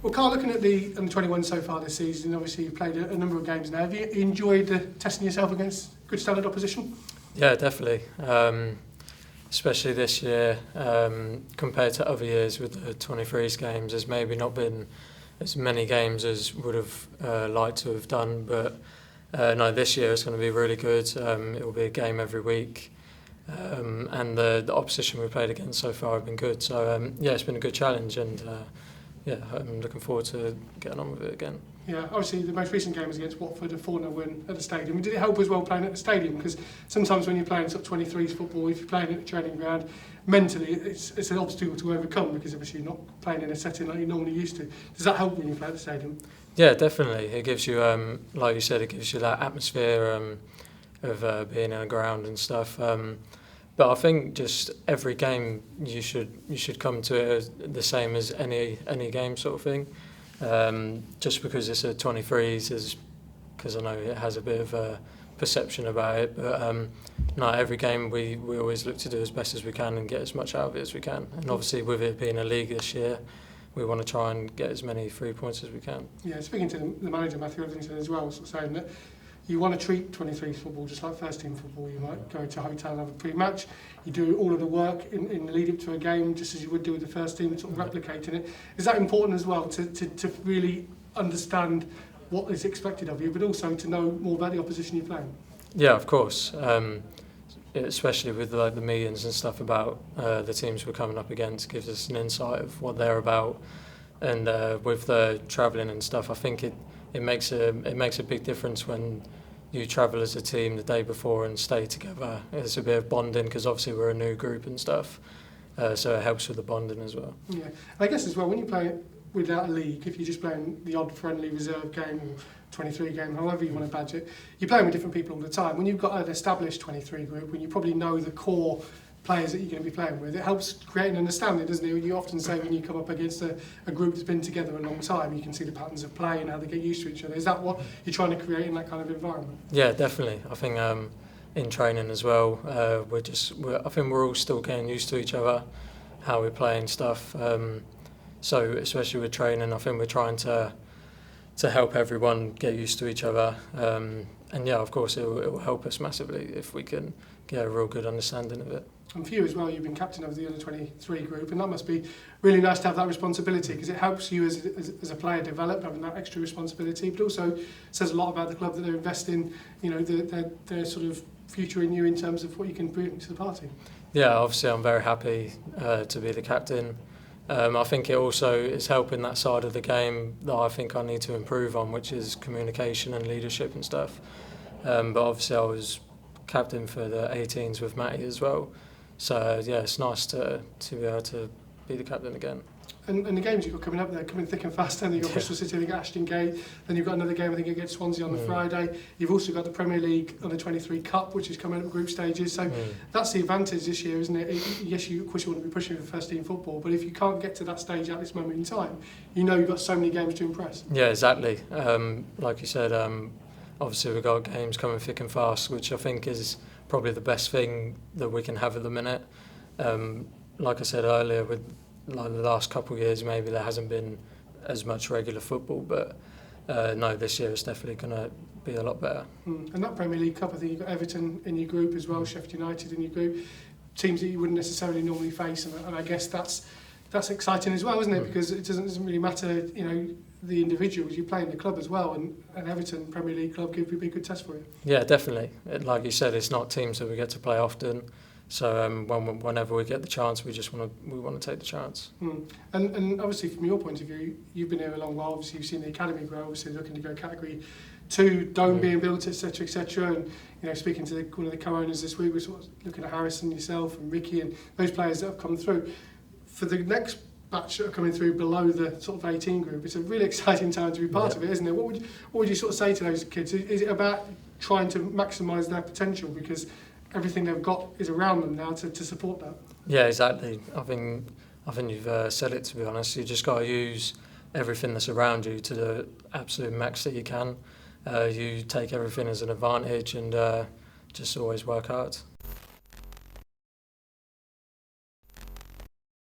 Well, Carl, looking at the under-21 so far this season, obviously you've played a number of games now. Have you enjoyed testing yourself against good standard opposition? Yeah, definitely. Especially this year, compared to other years with the 23s games, there's maybe not been as many games as would have liked to have done, but no, this year it's going to be really good. It will be a game every week, and the opposition we've played against so far have been good. So yeah, it's been a good challenge, and yeah, I'm looking forward to getting on with it again. Yeah, obviously the most recent game was against Watford, a 4-0 win at the stadium. Did it help as well playing at the stadium? Because sometimes when you're playing sort of 23s football, if you're playing at the training ground, mentally it's an obstacle to overcome because obviously you're not playing in a setting like you're normally used to. Does that help when you play at the stadium? Yeah, definitely. It gives you, like you said, it gives you that atmosphere of being in a ground and stuff. But I think just every game you should come to it as the same as any game sort of thing. Just because it's a 23s, because I know it has a bit of a perception about it. But no, every game we always look to do as best as we can and get as much out of it as we can. And obviously with it being a league this year, we want to try and get as many 3 points as we can. Yeah, speaking to the manager, Matthew Etherington, as well, sort of saying that you want to treat 23s football just like first team football. You might go to a hotel and have a pre-match. You do all of the work in the lead up to a game just as you would do with the first team, sort of replicating it. Is that important as well to really understand what is expected of you, but also to know more about the opposition you're playing? Yeah, of course. Especially with like the meetings and stuff about the teams we're coming up against, gives us an insight of what they're about. And with the travelling and stuff, I think it makes a big difference when you travel as a team the day before and stay together. It's a bit of bonding because obviously we're a new group and stuff, so it helps with the bonding as well. Yeah, I guess as well when you play without a league, if you're just playing the odd friendly reserve game or 23 game, however you want to badge it, you're playing with different people all the time. When you've got an established 23 group, when you probably know the core players that you're going to be playing with, it helps create an understanding, doesn't it? You often say when you come up against a group that's been together a long time, you can see the patterns of play and how they get used to each other. Is that what you're trying to create in that kind of environment? Yeah, definitely. I think in training as well, I think we're all still getting used to each other, how we play and stuff. So especially with training, I think we're trying to help everyone get used to each other. And yeah, of course, it will help us massively if we can get a real good understanding of it. And for you as well, you've been captain of the under-23 group, and that must be really nice to have that responsibility because it helps you as a player develop, having that extra responsibility, but also says a lot about the club that they're investing, you know, their sort of future in you in terms of what you can bring to the party. Yeah, obviously I'm very happy to be the captain. I think it also is helping that side of the game that I think I need to improve on, which is communication and leadership and stuff. But obviously I was captain for the 18s with Matty as well. So yeah, it's nice to be able to be the captain again. And the games you've got coming up, they're coming thick and fast. And you've got Bristol City, you've got Ashton Gate, then you've got another game I think against Swansea on the Friday. You've also got the Premier League under-23 Cup, which is coming up group stages. So that's the advantage this year, isn't it? Yes, of course you want to be pushing for first team football, but if you can't get to that stage at this moment in time, you know you've got so many games to impress. Yeah, exactly. Like you said, obviously we've got games coming thick and fast, which I think is probably the best thing that we can have at the minute. Like I said earlier, with like the last couple of years, maybe there hasn't been as much regular football, but no, this year it's definitely going to be a lot better. And that Premier League Cup, I think you've got Everton in your group as well, Sheffield United in your group, teams that you wouldn't necessarily normally face, and I guess that's exciting as well, isn't it? Because it doesn't really matter, you know, the individuals, you play in the club as well, and an Everton Premier League club could be a good test for you. Yeah, definitely. Like you said, it's not teams that we get to play often. So whenever we get the chance, we want to take the chance. And obviously, from your point of view, you've been here a long while. Obviously, you've seen the academy grow. Obviously, looking to go Category 2, Dome being built, etc., etc. And you know, speaking to one of the co-owners this week, we're sort of looking at Harrison, yourself, and Ricky, and those players that have come through. For the next batch that are coming through below the sort of 18 group, it's a really exciting time to be part of it, isn't it? What would you sort of say to those kids? Is it about trying to maximise their potential because everything they've got is around them now to support that? Yeah, exactly. I think you've said it, to be honest. You just got to use everything that's around you to the absolute max that you can. You take everything as an advantage and just always work hard.